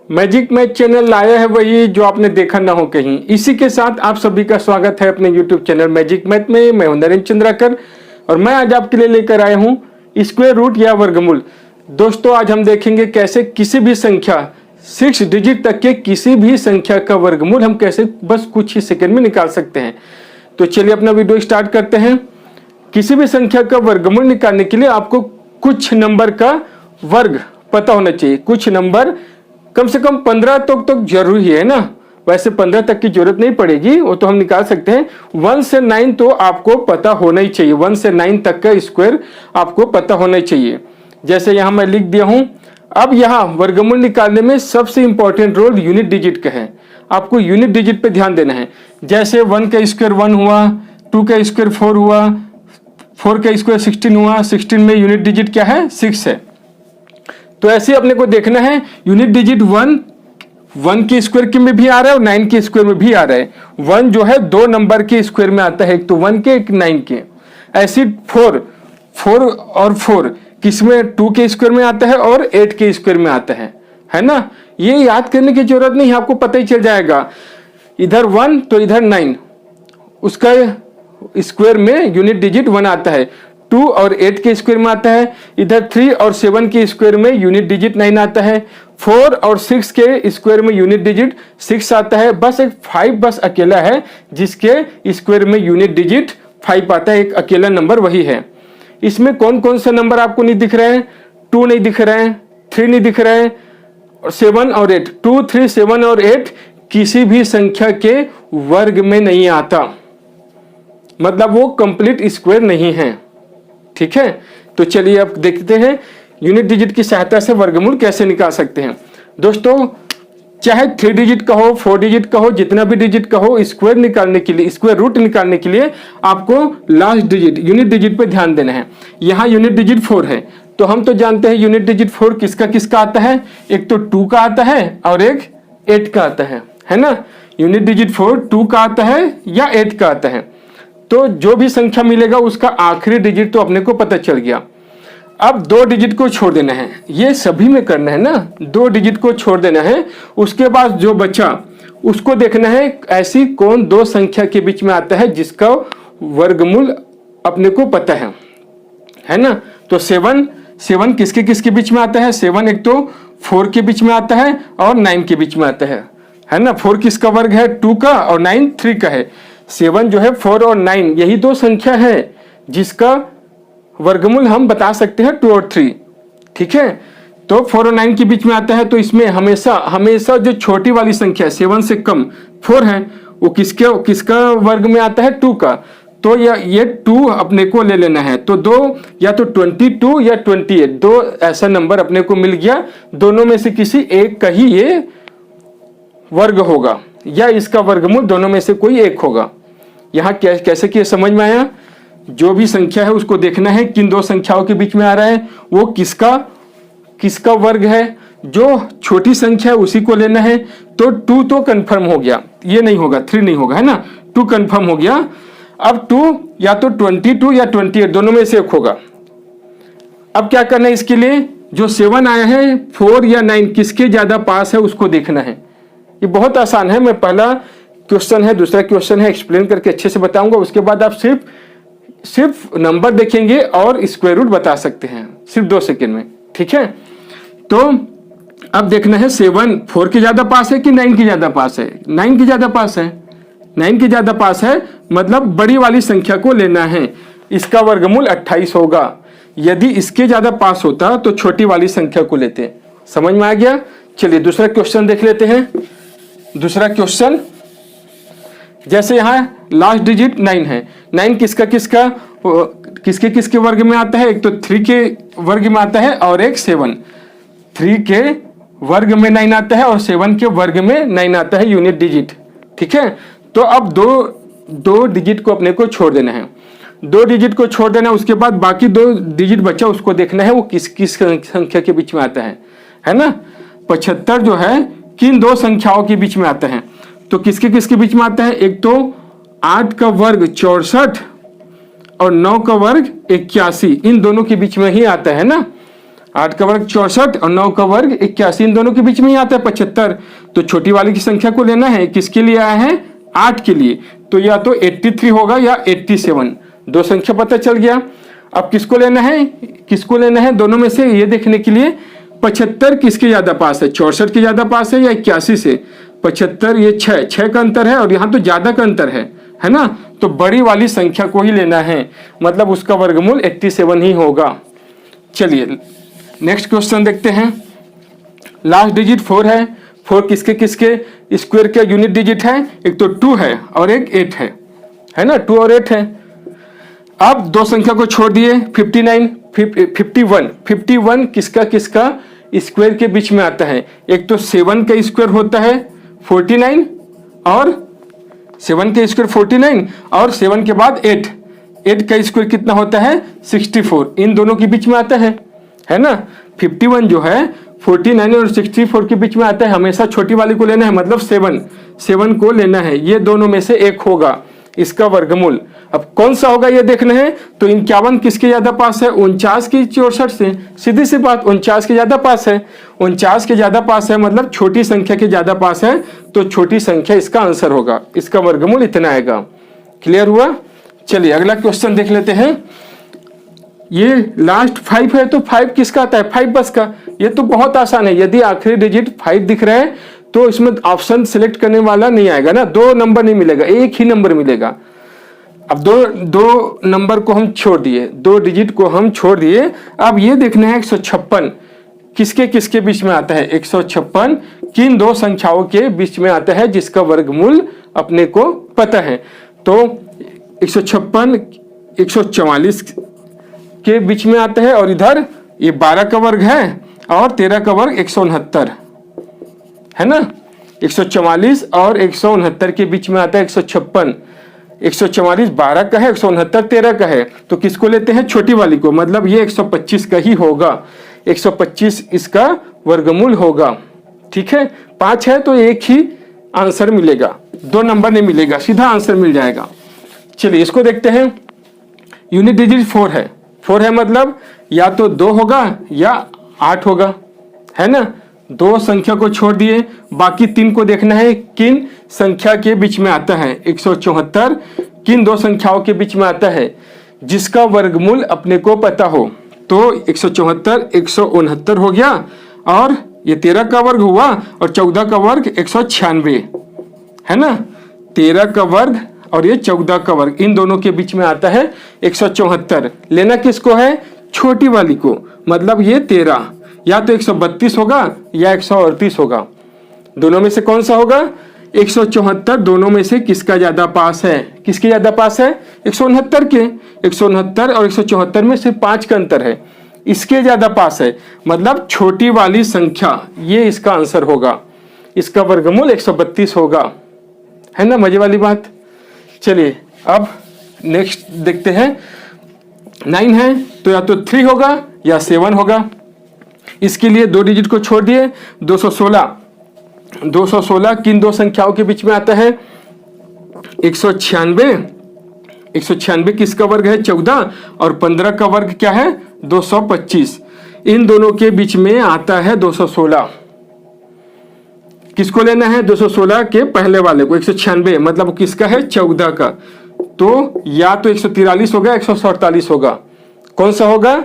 Magic math channel लाया है वही जो आपने देखा ना हो कहीं। इसी के साथ आप सभी का स्वागत है अपने YouTube चैनल मैजिक मैथ में। मैं हूं नरेंद्र चंद्राकर और मैं आज आपके लिए लेकर आया हूं स्क्वायर रूट या वर्गमूल। दोस्तों आज हम देखेंगे कैसे किसी भी संख्या 6 डिजिट तक के किसी भी संख्या का वर्गमूल हम कैसे बस कुछ ही सेकंड में निकाल सकते हैं। तो चलिए अपना वीडियो स्टार्ट करते हैं। किसी भी संख्या का वर्गमूल निकालने के लिए आपको कुछ नंबर का वर्ग पता होना चाहिए। कुछ नंबर कम से कम 15 तक जरूरी है ना। वैसे 15 तक की जरूरत नहीं पड़ेगी, वो तो हम निकाल सकते हैं। 1 से 9 तो आपको पता होना ही चाहिए। 1 से 9 तक का स्क्वायर आपको पता होना ही चाहिए। जैसे यहां मैं लिख दिया हूं। अब यहां वर्गमूल निकालने में सबसे इंपॉर्टेंट रोल यूनिट डिजिट का है। आपको यूनिट डिजिट पे ध्यान देना है। जैसे 1 का स्क्वायर 1 हुआ, 2 का स्क्वायर 4 हुआ, 4 का स्क्वायर 16 हुआ। 16 में यूनिट डिजिट क्या है? 6 है। तो ऐसे अपने को देखना है यूनिट डिजिट 1 के स्क्वायर के में भी आ रहा है और 9 के स्क्वायर में भी आ रहा है। 1 जो है 2 नंबर के स्क्वायर में आता है, एक तो 1 के एक 9 के। ऐसी 4 और 4 किसमें 2 के स्क्वायर में आता है और 8 के स्क्वायर में आता है ना। ये याद करने की जरूरत नहीं है, आपको पता ही चल जाएगा। इधर 1 तो इधर 9, उसका स्क्वायर में यूनिट डिजिट 1 आता है। 2 और 8 के स्क्वायर में आता है। इधर 3 और 7 के स्क्वायर में यूनिट डिजिट 9 आता है। 4 और 6 के स्क्वायर में यूनिट डिजिट 6 आता है। बस एक 5 बस अकेला है जिसके स्क्वायर में यूनिट डिजिट 5 आता है। एक अकेला नंबर वही है। इसमें कौन कौन सा नंबर आपको नहीं दिख रहे हैं? 2 नहीं दिख रहे हैं, 3 नहीं दिख रहे हैं, 7 और 8। 2, 3, 7 और 8 किसी भी संख्या के वर्ग में नहीं आता, मतलब वो कंप्लीट स्क्वायर नहीं है। ठीक है, तो चलिए अब देखते हैं यूनिट डिजिट की सहायता से वर्गमूल कैसे निकाल सकते हैं। दोस्तों चाहे 3 डिजिट का हो, 4 डिजिट का हो, जितना भी डिजिट का हो, स्क्वायर निकालने के लिए, स्क्वायर रूट निकालने के लिए आपको लास्ट डिजिट यूनिट डिजिट पे ध्यान देना है। यहाँ यूनिट डिजिट 4 है तो हम तो जानते हैं यूनिट डिजिट 4 किसका किसका आता है। एक तो 2 का आता है और एक 8 का आता है ना। यूनिट डिजिट 4 2 का आता है या 8 का आता है। तो जो भी संख्या मिलेगा उसका आखिरी डिजिट तो अपने को पता चल गया। अब 2 डिजिट को छोड़ देना है, ये सभी में करना है ना। 2 डिजिट को छोड़ देना है, उसके बाद जो बचा उसको देखना है ऐसी कौन 2 संख्या के बीच में आता है जिसका वर्गमूल अपने को पता है ना। तो 7 किसके किसके बीच में आता है? 7 एक तो 4 के बीच में आता है और 9 के बीच में आता है ना। 4 किसका वर्ग है? 2 का और 9 3 का है। 7 जो है 4 और 9 यही 2 संख्या है जिसका वर्गमूल हम बता सकते हैं 2 और 3। ठीक है, तो 4 और 9 के बीच में आता है। तो इसमें हमेशा जो छोटी वाली संख्या 7 से कम 4 है वो किसका वर्ग में आता है? 2 का। तो ये 2 अपने को ले लेना है। तो 2 या तो 22 या 28 2 ऐसा नंबर अपने को मिल गया। दोनों में से किसी एक का ही ये वर्ग होगा या इसका वर्गमूल दोनों में से कोई एक होगा। यहाँ कैसे किया समझ में आया? जो भी संख्या है उसको देखना है किन 2 संख्याओं के बीच में आ रहा है, वो किसका वर्ग है। जो छोटी संख्या है उसी को लेना है। तो 2 तो कंफर्म हो गया, ये नहीं होगा, 3 नहीं होगा, है ना। 2 कंफर्म हो गया। अब 2 या तो 22 या 28 दोनों में से एक होगा। अब क्या करना है इसके लिए? जो 7 आया है 4 या 9 किसके ज्यादा पास है उसको देखना है। ये बहुत आसान है। मैं पहला क्वेश्चन है, दूसरा क्वेश्चन है, एक्सप्लेन करके अच्छे से बताऊंगा। उसके बाद आप सिर्फ नंबर देखेंगे और स्क्वायर रूट बता सकते हैं सिर्फ 2 सेकंड में। ठीक है, तो अब देखना है 7 4 के ज्यादा पास है कि 9 के ज्यादा पास है? 9 के ज्यादा पास है। 9 के ज्यादा पास है मतलब बड़ी वाली संख्या को लेना है। इसका वर्गमूल 28 होगा। यदि इसके ज्यादा पास होता तो छोटी वाली संख्या को लेते। समझ में आ गया? चलिए दूसरा क्वेश्चन देख लेते हैं। दूसरा क्वेश्चन, जैसे यहां लास्ट डिजिट 9 है। 9 किसके किसके वर्ग में आता है? एक तो 3 के वर्ग में आता है और एक 7। 3 के वर्ग में 9 आता है और 7 के वर्ग में 9 आता है यूनिट डिजिट। ठीक है, तो अब दो डिजिट को अपने को छोड़ देना है। 2 डिजिट को छोड़ देना है, उसके बाद बाकी 2 डिजिट बचा उसको देखना है वो किस संख्या के बीच में आता है ना। 75 जो है किन 2 संख्याओं के बीच में आता है? तो किसके किसके बीच में आता है? एक तो 8 का वर्ग 64 और 9 का वर्ग 81, इन दोनों के बीच में ही आता है ना। 8 का वर्ग 64 और 9 का वर्ग 81, इन दोनों के बीच में ही आता है 75। तो छोटी वाली की संख्या को लेना है, किसके लिए आया है? 8 के लिए। तो या तो 83 होगा या 87, दो संख्या पता चल गया। अब किसको लेना है, किसको लेना है दोनों में से ये देखने के लिए 75 किसके ज्यादा पास है, 64 के ज्यादा पास है या 81 से? 75 ये 6 का अंतर है और यहाँ तो ज्यादा का अंतर है ना। तो बड़ी वाली संख्या को ही लेना है, मतलब उसका वर्गमूल 87 ही होगा। चलिए नेक्स्ट क्वेश्चन देखते हैं। लास्ट डिजिट 4 है। 4 किसके किसके स्क्वायर के यूनिट डिजिट है? एक तो 2 है और एक 8 है ना, 2 और 8 है। अब दो संख्या को छोड़ दिए, 51 किसका किसका स्क्वायर के बीच में आता है? एक तो 7 का स्क्वायर होता है 49 और 7 का स्क्वायर 49 और 7 के बाद 8 का स्क्वायर कितना होता है? 64, इन दोनों के बीच में आता है ना। 51 जो है 49 और 64 के बीच में आता है। हमेशा छोटी वाली को लेना है, मतलब 7 को लेना है। ये दोनों में से एक होगा इसका वर्गमूल। अब कौन सा होगा ये देखना है। तो 51 किसके ज्यादा पास है? 49 की 64 से। सीधी सी बात, 49 के ज्यादा पास है। 49 के ज्यादा पास है मतलब छोटी संख्या के ज्यादा पास है, तो छोटी संख्या इसका आंसर होगा। इसका वर्गमूल इतना आएगा। क्लियर हुआ? चलिए अगला क्वेश्चन देख लेते हैं। ये लास्ट 5 है, तो 5 किसका आता है? 5 बस का। ये तो बहुत आसान है। यदि आखिरी डिजिट 5 दिख रहा है तो इसमें ऑप्शन सिलेक्ट करने वाला नहीं आएगा ना, 2 नंबर नहीं मिलेगा, एक ही नंबर मिलेगा। अब दो नंबर को हम छोड़ दिए, 2 डिजिट को हम छोड़ दिए। अब ये देखना है 156 किसके किसके बीच में आता है? 156 किन दो संख्याओं के बीच में आता है जिसका वर्गमूल अपने को पता है? तो 156 144 के बीच में आता है और इधर ये 12 का वर्ग है और 13 का वर्ग 169 है ना। 144 और 169 के बीच में आता है 156। 144 12 का है, 169 13 का है। तो किसको लेते हैं? छोटी वाली को, मतलब ये 125 का ही होगा। 125 इसका वर्गमूल होगा। ठीक है, 5 है तो एक ही आंसर मिलेगा, 2 नंबर नहीं मिलेगा, सीधा आंसर मिल जाएगा। चलिए इसको देखते हैं। यूनिट डिजिट 4 है। 4 है मतलब या तो 2 होगा या 8 होगा, है ना। 2 संख्या को छोड़ दिए, बाकी 3 को देखना है किन संख्या के बीच में आता है। 174 किन 2 संख्याओं के बीच में आता है जिसका वर्गमूल अपने को पता हो। तो 174 169 हो गया और ये 13 का वर्ग हुआ और 14 का वर्ग 196 है ना। 13 का वर्ग और ये 14 का वर्ग, इन दोनों के बीच में आता है 174। लेना किसको है? छोटी वाली को, मतलब ये 13 या तो 132 होगा या 138 होगा। दोनों में से कौन सा होगा? 174 दोनों में से किसका ज्यादा पास है? किसके ज्यादा पास है? 169 के। 169 और 174 में सिर्फ 5 का अंतर है, इसके ज्यादा पास है, मतलब छोटी वाली संख्या, ये इसका आंसर होगा। इसका वर्गमूल 132 होगा, है ना। मजे वाली बात। चलिए अब नेक्स्ट देखते हैं। 9 है तो या तो 3 होगा या 7 होगा। इसके लिए 2 डिजिट को छोड़ दिए। 216 किन 2 संख्याओं के बीच में आता है? 196 किसका वर्ग है? 14 और 15 का वर्ग क्या है? 225। इन दोनों के बीच में आता है 216। किसको लेना है? 216 के पहले वाले को। 196 मतलब किसका है? 14 का। तो या तो 143 होगा 147 होगा। कौन सा होगा?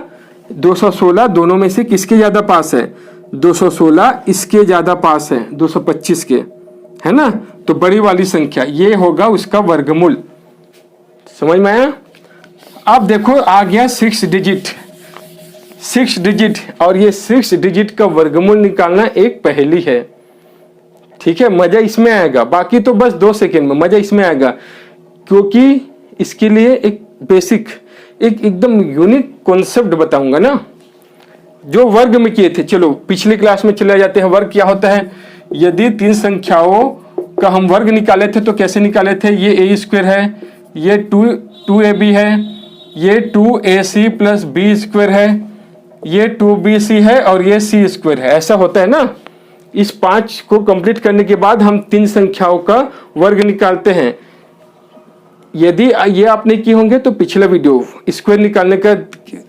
216 दोनों में से किसके ज्यादा पास है? 216 इसके ज्यादा पास है 225 के, है ना। तो बड़ी वाली संख्या ये होगा उसका वर्गमूल। समझ में आया? अब देखो आ गया 6 डिजिट और ये 6 डिजिट का वर्गमूल निकालना एक पहेली है। ठीक है, मजा इसमें आएगा, बाकी तो बस 2 सेकेंड में मजा इसमें आएगा, क्योंकि इसके लिए एक बेसिक एकदम यूनिक कॉन्सेप्ट बताऊंगा ना, जो वर्ग में किए थे। चलो पिछली क्लास में चले जाते हैं। वर्ग क्या होता है? यदि 3 संख्याओं का हम वर्ग निकाले थे तो कैसे निकाले थे? ये a स्क्वायर है, ये 2ab है, ये 2ac प्लस b स्क्वायर है, ये 2bc है और ये c स्क्वायर है। ऐसा होता है ना। इस 5 को कंप्लीट करने के बाद हम 3 संख्याओं का वर्ग निकालते हैं। यदि ये आपने किए होंगे तो पिछला वीडियो स्क्वायर निकालने का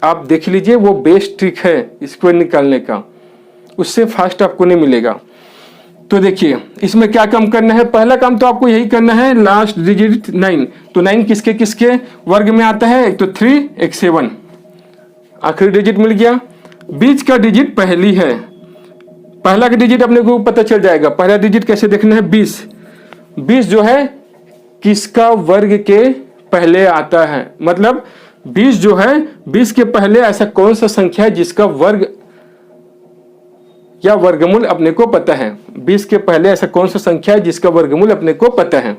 आप देख लीजिए, वो बेस्ट ट्रिक है स्क्वायर निकालने का, उससे फास्ट आपको नहीं मिलेगा। तो देखिए इसमें क्या काम करना है, पहला काम तो आपको यही करना है, लास्ट डिजिट 9, तो 9 किसके किसके वर्ग में आता है, एक तो 3 एक 7, आखिरी डिजिट मिल गया। बीच का डिजिट पहली है, पहला का डिजिट अपने को पता चल जाएगा। पहला डिजिट कैसे देखना है, 20, 20 जो है किसका वर्ग के पहले आता है, मतलब 20 जो है 20 के पहले ऐसा कौन सा संख्या है जिसका वर्ग या वर्गमूल अपने को पता है। 20 के पहले ऐसा कौन सा संख्या है जिसका वर्गमूल अपने को पता है,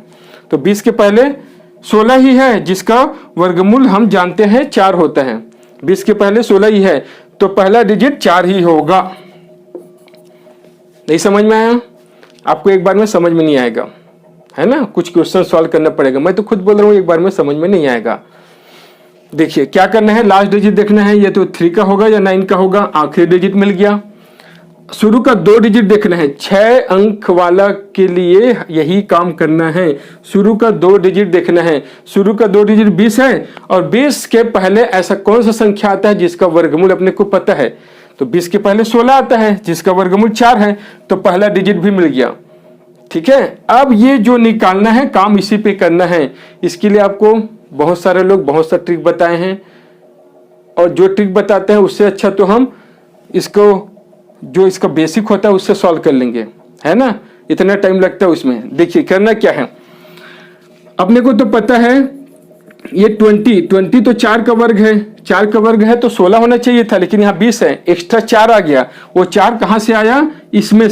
तो 20 के पहले 16 ही है जिसका वर्गमूल हम जानते हैं 4 होता है। 20 के पहले 16 ही है, तो पहला डिजिट 4 ही होगा। नहीं समझ में आया आपको, एक बार में समझ में नहीं आएगा, है ना, कुछ क्वेश्चन सॉल्व करना पड़ेगा। मैं तो खुद बोल रहा हूँ एक बार में समझ में नहीं आएगा। देखिए क्या करना है, लास्ट डिजिट देखना है, ये तो 3 का होगा या 9 का होगा, आखिरी डिजिट मिल गया। शुरू का 2 डिजिट देखना है, 6 अंक वाला के लिए यही काम करना है, शुरू का 2 डिजिट देखना है। शुरू का 2 डिजिट 20 है और 20 के पहले ऐसा कौन सा संख्या आता है जिसका वर्गमूल अपने को पता है, तो 20 के पहले 16 आता है जिसका वर्गमूल 4 है, तो पहला डिजिट भी मिल गया। ठीक है, अब ये जो निकालना है काम इसी पे करना है। इसके लिए आपको बहुत सारे लोग बहुत सा ट्रिक बताए हैं, और जो ट्रिक बताते हैं उससे अच्छा तो हम इसको जो इसका बेसिक होता है उससे सॉल्व कर लेंगे, है ना, इतना टाइम लगता है उसमें। देखिए करना क्या है, अपने को तो पता है ये 20 तो 4 का वर्ग है, 4 का वर्ग है तो 16 होना चाहिए था, लेकिन यहाँ 20 है, एक्स्ट्रा 4 आ गया। वो 4 कहाँ से आया, इसमें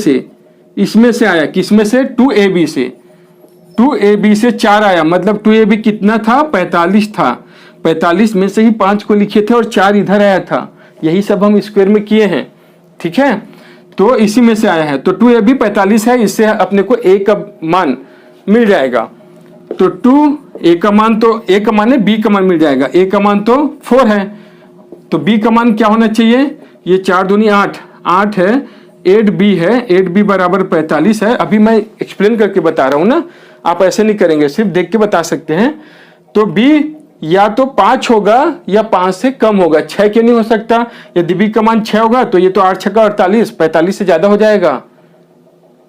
से आया, किसमें से, 2ab से, 2ab से 4 आया, मतलब 2ab कितना था, 45 था। 45 में से ही 5 को लिखे थे और 4 इधर आया था, यही सब हम स्क्वायर में किए हैं। ठीक है, तो इसी में से आया है, तो 2ab 45 है, इससे अपने को a का मान मिल जाएगा। तो 2a का मान, तो a का मान है, b का मान मिल जाएगा। a का मान तो 4 है, तो b का मान क्या होना चाहिए, ये 4 दूनी 8, 8 है, 8b है, 8b बराबर 45 है। अभी मैं एक्सप्लेन करके बता रहा हूं ना, आप ऐसे नहीं करेंगे, सिर्फ देख के बता सकते हैं। तो b या तो 5 होगा या 5 से कम होगा, 6 क्यों नहीं हो सकता, यदि b का मान 6 होगा तो ये तो 8 6 48, 45 से ज्यादा हो जाएगा,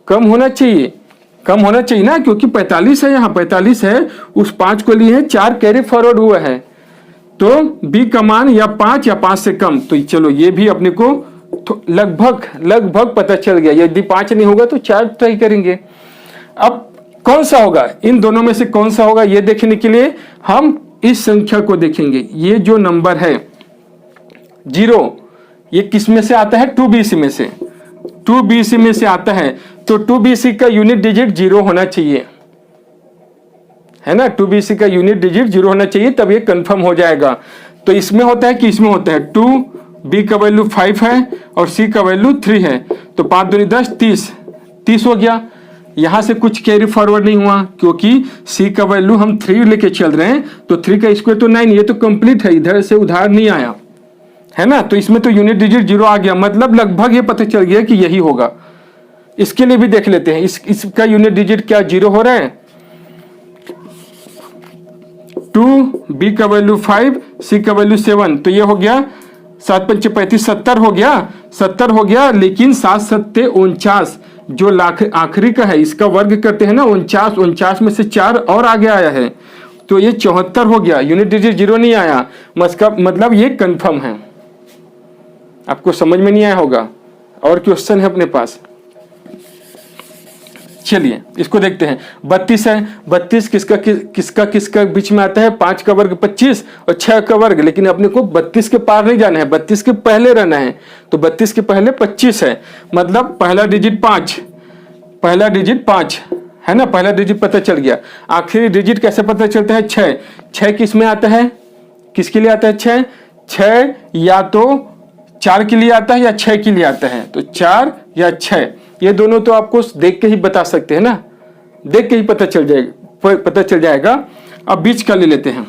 कम होना चाहिए, कम होना चाहिए ना, क्योंकि 45 है, यहाँ 45 है, उस 5 को लिए 4 कैरी फॉरवर्ड हुआ है, तो b का मान या 5 या 5 से कम। तो चलो ये भी अपने को लगभग पता चल गया, यदि 5 नहीं होगा तो 4 ट्राई करेंगे। अब कौन सा होगा, इन दोनों में से कौन सा होगा ये देखने के लिए हम इस संख्या को देखेंगे। ये जो नंबर है 0, ये किस में से आता है, 2bc में से, 2bc में से आता है, तो 2bc का यूनिट डिजिट 0 होना चाहिए, है ना, 2bc का यूनिट डिजिट 0 होना चाहिए, तब ये कंफर्म हो जाएगा। तो इसमें होता है कि इसमें होता है, 2b का वैल्यू 5 है और c का वैल्यू 3 है, तो 5 दूनी 10, 30 हो गया। यहां से कुछ कैरी फॉरवर्ड नहीं हुआ, क्योंकि c का वैल्यू हम 3 लेके चल रहे हैं, तो 3 का स्क्वायर तो 9, ये तो कंप्लीट है, इधर से उधार नहीं आया, है ना, तो इसमें तो यूनिट डिजिट 0 आ गया, मतलब लगभग ये पता चल गया कि यही होगा। इसके लिए भी देख लेते हैं, इसका यूनिट डिजिट क्या 0 हो रहा है, 2b का वैल्यू 5, c का वैल्यू 7, तो ये हो गया 7 5 35, 70 हो गया, 70 हो गया, लेकिन 7 7 49 जो लाख आखिरी का है, इसका वर्ग करते हैं ना 49 में से 4 और आगे आया है, तो ये 74 हो गया, यूनिट डिजिट 0 नहीं आया, मतलब ये कंफर्म है। आपको समझ में नहीं आया होगा, और क्वेश्चन है अपने पास, चलिए इसको देखते हैं। 32 है, 32 किसका बीच में आता है, 5 का वर्ग 25 और 6 का वर्ग, लेकिन अपने को 32 के पार नहीं जाना है, 32 के पहले रहना है, तो 32 के पहले 25 है, मतलब पहला डिजिट 5 है ना, पहला डिजिट पता चल गया। आखिरी डिजिट कैसे पता चलता है, 6 किस में आता है, किसके लिए आता है 6 या तो 4 के लिए आता है या 6 के लिए आता है, तो 4 या 6, ये दोनों तो आपको देख के ही बता सकते हैं ना, देख के ही पता चल जाएगा। अब बीच का ले लेते हैं,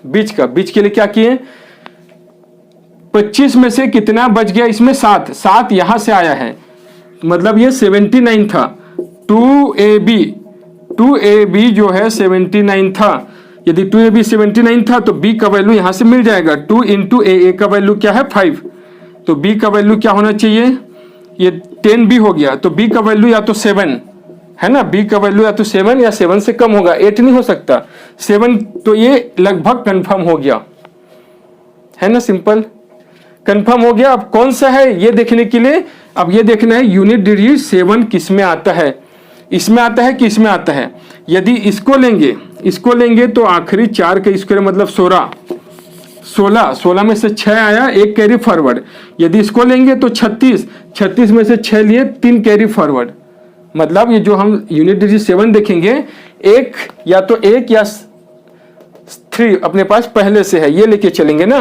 बीच के लिए क्या किए, 25 में से कितना बच गया, इसमें 7 यहां से आया है, मतलब ये 79 था, 2ab जो है 79 था, यदि 2ab 79 था तो b का वैल्यू यहां से मिल जाएगा 2 इंटू ए का वैल्यू क्या है 5, तो b का वैल्यू क्या होना चाहिए, ये 10b हो गया, तो b का वैल्यू या तो 7 है ना, b का वैल्यू या तो 7 या 7 से कम होगा, 8 नहीं हो सकता, 7, तो ये लगभग कंफर्म हो गया है ना, सिंपल कंफर्म हो गया। अब कौन सा है ये देखने के लिए, अब ये देखना है यूनिट डिजिट 7 किस में आता है, इसमें आता है कि इसमें आता है। यदि इसको लेंगे तो आखिरी 4 का स्क्वायर मतलब 16 में से 6 आया, 1 कैरी फॉरवर्ड। यदि इसको लेंगे तो 36 में से 6 लिए 3 कैरी फॉरवर्ड, मतलब ये जो हम यूनिट डिजिट 7 देखेंगे एक या 3 अपने पास पहले से है, ये लेके चलेंगे ना।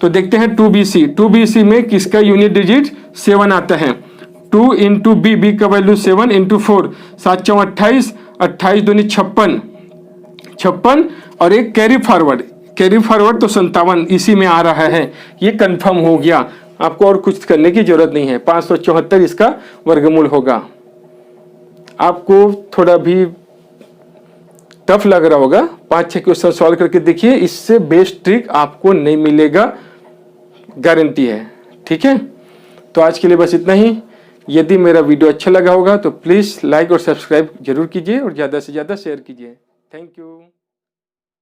तो देखते हैं 2BC में किसका यूनिट डिजिट 7 आता है, 2 इंटू बी का वैल्यू 7 इंटू 4, 7 × 28, 28 दूनी 56 और एक कैरी फॉरवर्ड तो 57 इसी में आ रहा है, ये कंफर्म हो गया। आपको और कुछ करने की जरूरत नहीं है, 574 इसका वर्गमूल होगा। आपको थोड़ा भी टफ लग रहा होगा, 5-6 क्वेश्चन सॉल्व करके देखिए, इससे बेस्ट ट्रिक आपको नहीं मिलेगा, गारंटी है, ठीक है। तो आज के लिए बस इतना ही। यदि मेरा वीडियो अच्छा लगा होगा तो प्लीज़ लाइक और सब्सक्राइब जरूर कीजिए और ज़्यादा से ज़्यादा शेयर कीजिए। Thank you.